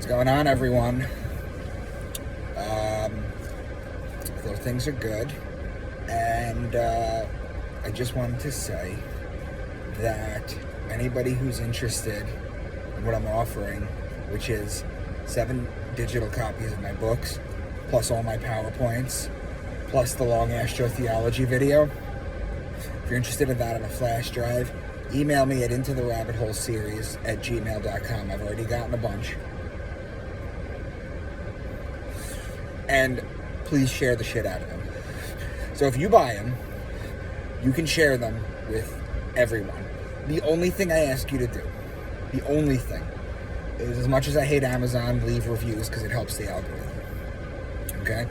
going on, everyone? So things are good, and I just wanted to say that anybody who's interested in what I'm offering, which is 7 digital copies of my books, plus all my PowerPoints, plus the long astrotheology video, if you're interested in that on a flash drive, email me at intotherabbitholeseries@gmail.com. I've already gotten a bunch. And please share the shit out of them. So if you buy them, you can share them with everyone. The only thing I ask you to do, the only thing, is, as much as I hate Amazon, leave reviews because it helps the algorithm. Okay?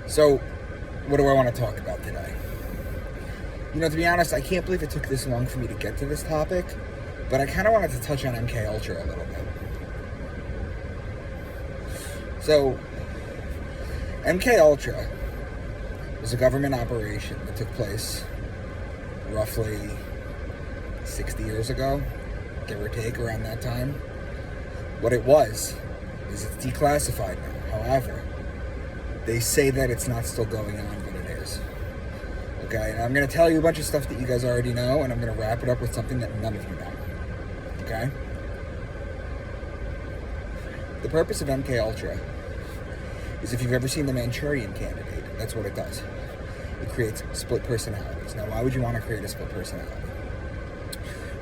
So, what do I want to talk about today? You know, to be honest, I can't believe it took this long for me to get to this topic, but I kind of wanted to touch on MK Ultra a little bit. So, MK Ultra was a government operation that took place roughly 60 years ago, give or take, around that time. What it was is it's declassified now. However, they say that it's not still going on, but it is. Okay, and I'm going to tell you a bunch of stuff that you guys already know, and I'm going to wrap it up with something that none of you know. Okay? The purpose of MK Ultra is, if you've ever seen The Manchurian Candidate, that's what it does. It creates split personalities. Now, why would you want to create a split personality?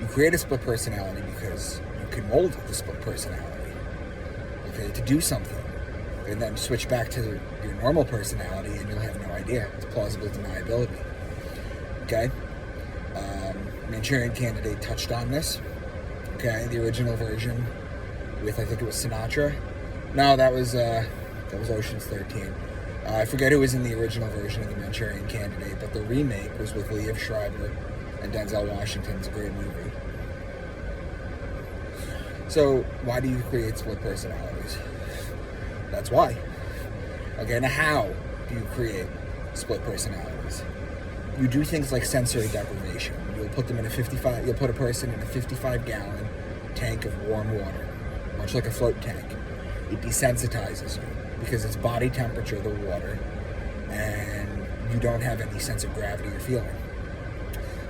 You create a split personality because you can mold the split personality, okay, to do something, and then switch back to your normal personality, and you'll have no idea. It's plausible deniability. Okay? Manchurian Candidate touched on this. Okay, the original version with, I think it was Sinatra. No, that was Ocean's 13. I forget who was in the original version of the Manchurian Candidate, but the remake was with Liev Schreiber and Denzel Washington. It's a great movie. So, why do you create split personalities? That's why. Okay, now how do you create split personalities? You do things like sensory deprivation. You'll put them in you'll put a person in a 55-gallon tank of warm water, much like a float tank. It desensitizes you because it's body temperature, the water, and you don't have any sense of gravity or feeling.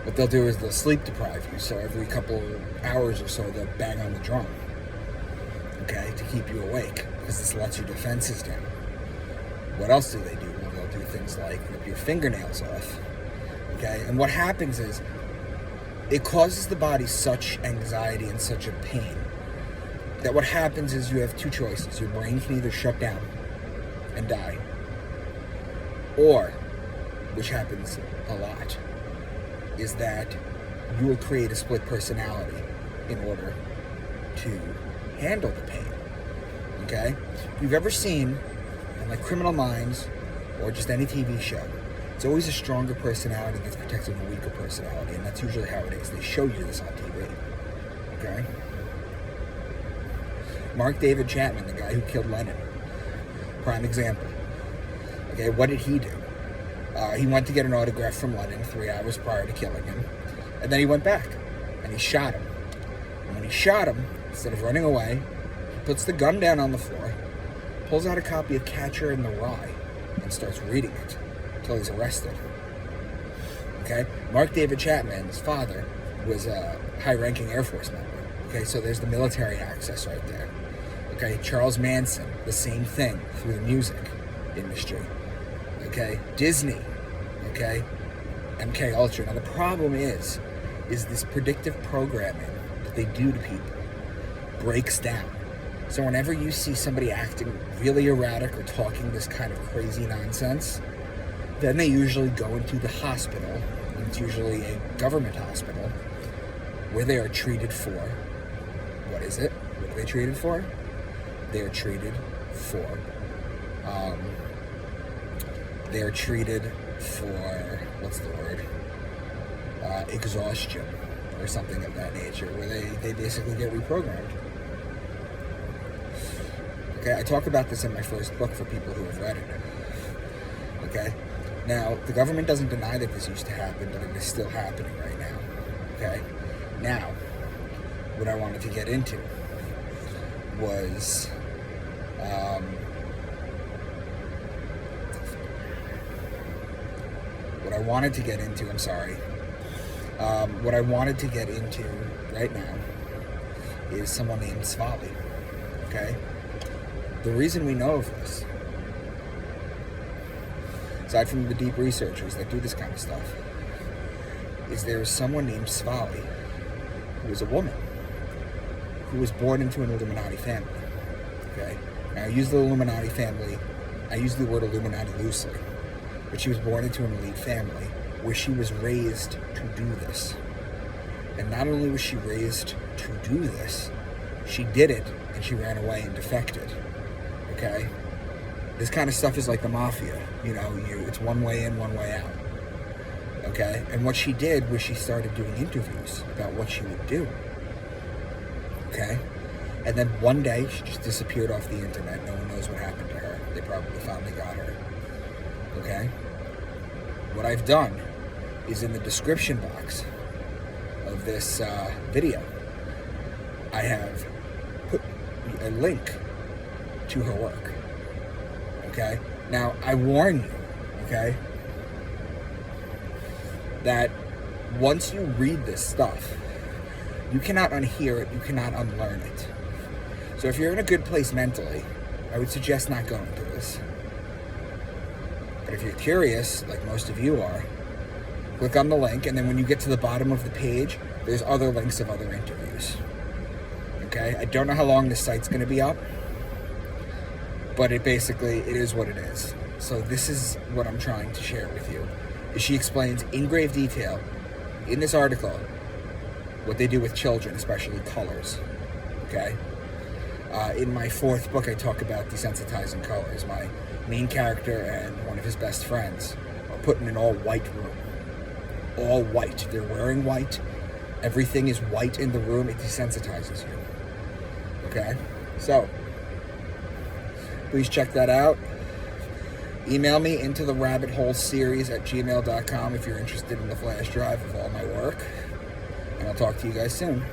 What they'll do is they'll sleep deprive you, so every couple hours or so they'll bang on the drum, okay, to keep you awake, because this lets your defenses down. What else do they do? Well, they'll do things like rip your fingernails off, okay, and what happens is it causes the body such anxiety and such a pain that what happens is you have two choices. Your brain can either shut down and die, or, which happens a lot, is that you will create a split personality in order to handle the pain. Okay? If you've ever seen, like, Criminal Minds or just any TV show, it's always a stronger personality that's protecting a weaker personality, and that's usually how it is. They show you this on TV. Okay? Mark David Chapman, the guy who killed Lennon, prime example. Okay, what did he do? He went to get an autograph from Lennon 3 hours prior to killing him, and then he went back and he shot him. And when he shot him, instead of running away, he puts the gun down on the floor, pulls out a copy of Catcher in the Rye, and starts reading it until he's arrested. Okay? Mark David Chapman's father was a high-ranking Air Force member. Okay, so there's the military access right there. Okay, Charles Manson, the same thing through the music industry. Okay, Disney. Okay, MK Ultra. Now the problem is this predictive programming that they do to people breaks down. So whenever you see somebody acting really erratic or talking this kind of crazy nonsense, then they usually go into the hospital. It's usually a government hospital where they are treated for, what is it? What are they treated for? They are treated for, what's the word? Exhaustion or something of that nature, where they basically get reprogrammed. Okay, I talk about this in my first book for people who have read it. Okay? Now, the government doesn't deny that this used to happen, but it is still happening right now. Okay? Now, what I wanted to get into was What I wanted to get into, what I wanted to get into right now is someone named Svali, okay? The reason we know of this, aside from the deep researchers that do this kind of stuff, is there is someone named Svali who is a woman who was born into an Illuminati family, okay? Now, I use the word Illuminati loosely, but she was born into an elite family where she was raised to do this. And not only was she raised to do this, she did it and she ran away and defected. Okay? This kind of stuff is like the mafia. It's one way in, one way out. Okay? And what she did was she started doing interviews about what she would do. Okay? And then one day she just disappeared off the internet. No one knows what happened to her. They probably finally got her. Okay? What I've done is in the description box of this video, I have put a link to her work. Okay? Now, I warn you, okay, that once you read this stuff, you cannot unhear it, you cannot unlearn it. So if you're in a good place mentally, I would suggest not going through this. But if you're curious, like most of you are, click on the link, and then when you get to the bottom of the page, there's other links of other interviews. Okay? I don't know how long this site's going to be up, but it is what it is. So this is what I'm trying to share with you. She explains in grave detail in this article what they do with children, especially colors. Okay? In my 4th book, I talk about desensitizing colors. My main character and one of his best friends are put in an all-white room. All white. They're wearing white. Everything is white in the room. It desensitizes you. Okay? So, please check that out. Email me intotherabbitholeseries@gmail.com if you're interested in the flash drive of all my work. And I'll talk to you guys soon.